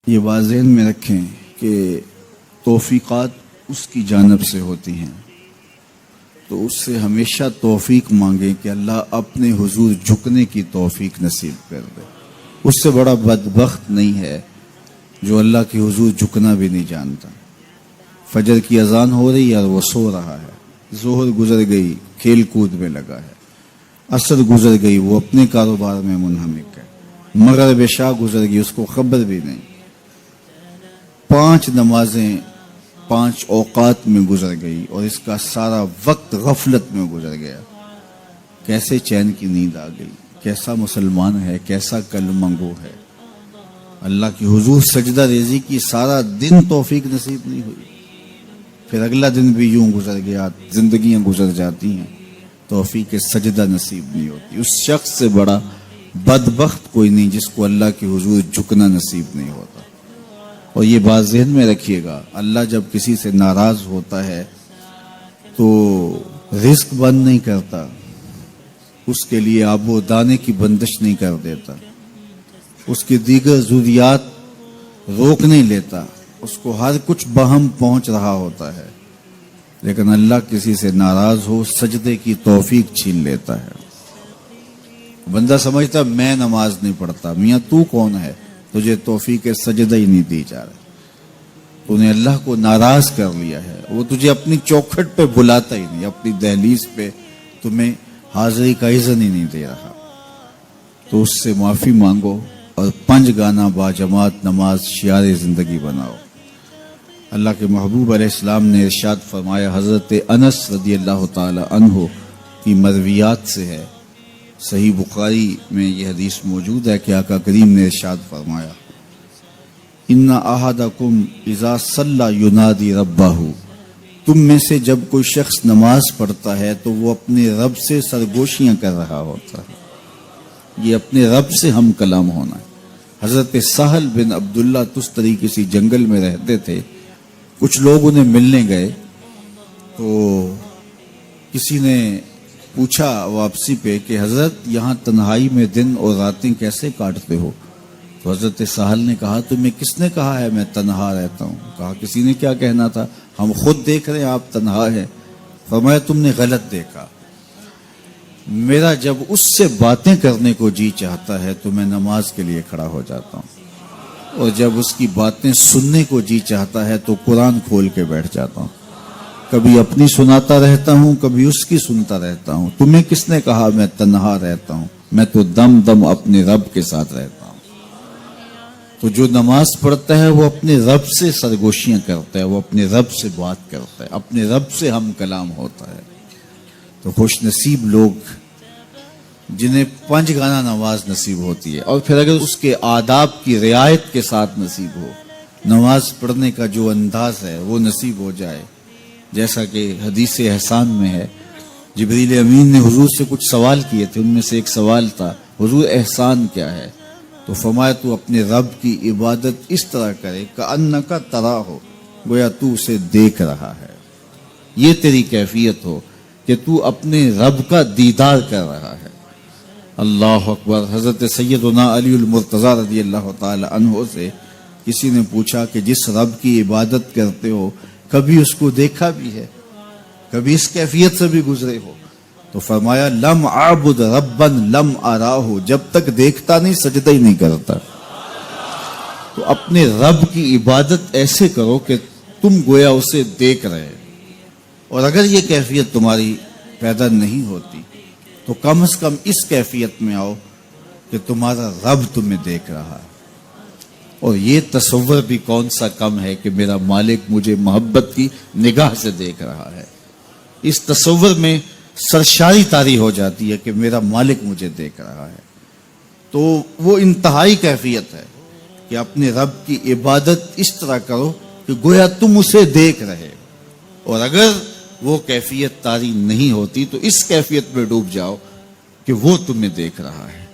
یہ بات ذہن میں رکھیں کہ توفیقات اس کی جانب سے ہوتی ہیں، تو اس سے ہمیشہ توفیق مانگیں کہ اللہ اپنے حضور جھکنے کی توفیق نصیب کر دے۔ اس سے بڑا بدبخت نہیں ہے جو اللہ کے حضور جھکنا بھی نہیں جانتا۔ فجر کی اذان ہو رہی ہے اور وہ سو رہا ہے، ظہر گزر گئی کھیل کود میں لگا ہے، عصر گزر گئی وہ اپنے کاروبار میں منہمک ہے، مغرب عشاء گزر گئی اس کو خبر بھی نہیں، 5 نمازیں 5 اوقات میں گزر گئی اور اس کا سارا وقت غفلت میں گزر گیا۔ کیسے چین کی نیند آ گئی؟ کیسا مسلمان ہے، کیسا کلمہ گو ہے؟ اللہ کی حضور سجدہ ریزی کی سارا دن توفیق نصیب نہیں ہوئی، پھر اگلا دن بھی یوں گزر گیا، زندگیاں گزر جاتی ہیں، توفیق سجدہ نصیب نہیں ہوتی۔ اس شخص سے بڑا بدبخت کوئی نہیں جس کو اللہ کی حضور جھکنا نصیب نہیں ہوتا۔ اور یہ بات ذہن میں رکھیے گا، اللہ جب کسی سے ناراض ہوتا ہے تو رزق بند نہیں کرتا، اس کے لیے آب و دانے کی بندش نہیں کر دیتا، اس کی دیگر ضروریات روک نہیں لیتا، اس کو ہر کچھ بہم پہنچ رہا ہوتا ہے، لیکن اللہ کسی سے ناراض ہو سجدے کی توفیق چھین لیتا ہے۔ بندہ سمجھتا میں نماز نہیں پڑھتا، میاں تو کون ہے؟ تجھے توفیق سجدہ ہی نہیں دی جا رہی، تو نے اللہ کو ناراض کر لیا ہے، وہ تجھے اپنی چوکھٹ پہ بلاتا ہی نہیں، اپنی دہلیز پہ تمہیں حاضری کا اذن ہی نہیں دے رہا۔ تو اس سے معافی مانگو اور 5 گانا با جماعت نماز شعار زندگی بناؤ۔ اللہ کے محبوب علیہ السلام نے ارشاد فرمایا، حضرت انس رضی اللہ تعالی عنہ کی مرویات سے ہے، صحیح بخاری میں یہ حدیث موجود ہے کہ آقا کریم نے ارشاد فرمایا، ان احدکم اذا صلی ینادی ربہ، تم میں سے جب کوئی شخص نماز پڑھتا ہے تو وہ اپنے رب سے سرگوشیاں کر رہا ہوتا ہے۔ یہ اپنے رب سے ہم کلام ہونا ہے۔ حضرت سہل بن عبداللہ تستری کسی جنگل میں رہتے تھے، کچھ لوگ انہیں ملنے گئے تو کسی نے پوچھا واپسی پہ کہ حضرت یہاں تنہائی میں دن اور راتیں کیسے کاٹتے ہو؟ تو حضرت سہل نے کہا تمہیں کس نے کہا ہے میں تنہا رہتا ہوں؟ کہا کسی نے کیا کہنا تھا، ہم خود دیکھ رہے ہیں آپ تنہا ہیں۔ فرمایا تم نے غلط دیکھا، میرا جب اس سے باتیں کرنے کو جی چاہتا ہے تو میں نماز کے لیے کھڑا ہو جاتا ہوں، اور جب اس کی باتیں سننے کو جی چاہتا ہے تو قرآن کھول کے بیٹھ جاتا ہوں، کبھی اپنی سناتا رہتا ہوں کبھی اس کی سنتا رہتا ہوں۔ تمہیں کس نے کہا میں تنہا رہتا ہوں؟ میں تو دم دم اپنے رب کے ساتھ رہتا ہوں۔ تو جو نماز پڑھتا ہے وہ اپنے رب سے سرگوشیاں کرتا ہے، وہ اپنے رب سے بات کرتا ہے، اپنے رب سے ہم کلام ہوتا ہے۔ تو خوش نصیب لوگ جنہیں 5 گانا نماز نصیب ہوتی ہے، اور پھر اگر اس کے آداب کی رعایت کے ساتھ نصیب ہو، نماز پڑھنے کا جو انداز ہے وہ نصیب ہو جائے، جیسا کہ حدیث احسان میں ہے، جبریل امین نے حضور سے کچھ سوال کیے تھے، ان میں سے ایک سوال تھا حضور احسان کیا ہے؟ تو فرمایا تو اپنے رب کی عبادت اس طرح کرے کأنک تراہ، گویا تو اسے دیکھ رہا ہے، یہ تیری کیفیت ہو کہ تو اپنے رب کا دیدار کر رہا ہے۔ اللہ اکبر۔ حضرت سیدنا علی المرتضی رضی اللہ تعالی عنہ سے کسی نے پوچھا کہ جس رب کی عبادت کرتے ہو کبھی اس کو دیکھا بھی ہے، کبھی اس کیفیت سے بھی گزرے ہو؟ تو فرمایا لم اعبد ربا لم اراہ، جب تک دیکھتا نہیں سجدہ ہی نہیں کرتا۔ تو اپنے رب کی عبادت ایسے کرو کہ تم گویا اسے دیکھ رہے، اور اگر یہ کیفیت تمہاری پیدا نہیں ہوتی تو کم از کم اس کیفیت میں آؤ کہ تمہارا رب تمہیں دیکھ رہا ہے۔ اور یہ تصور بھی کون سا کم ہے کہ میرا مالک مجھے محبت کی نگاہ سے دیکھ رہا ہے، اس تصور میں سرشاری طاری ہو جاتی ہے کہ میرا مالک مجھے دیکھ رہا ہے۔ تو وہ انتہائی کیفیت ہے کہ اپنے رب کی عبادت اس طرح کرو کہ گویا تم اسے دیکھ رہے، اور اگر وہ کیفیت طاری نہیں ہوتی تو اس کیفیت میں ڈوب جاؤ کہ وہ تمہیں دیکھ رہا ہے۔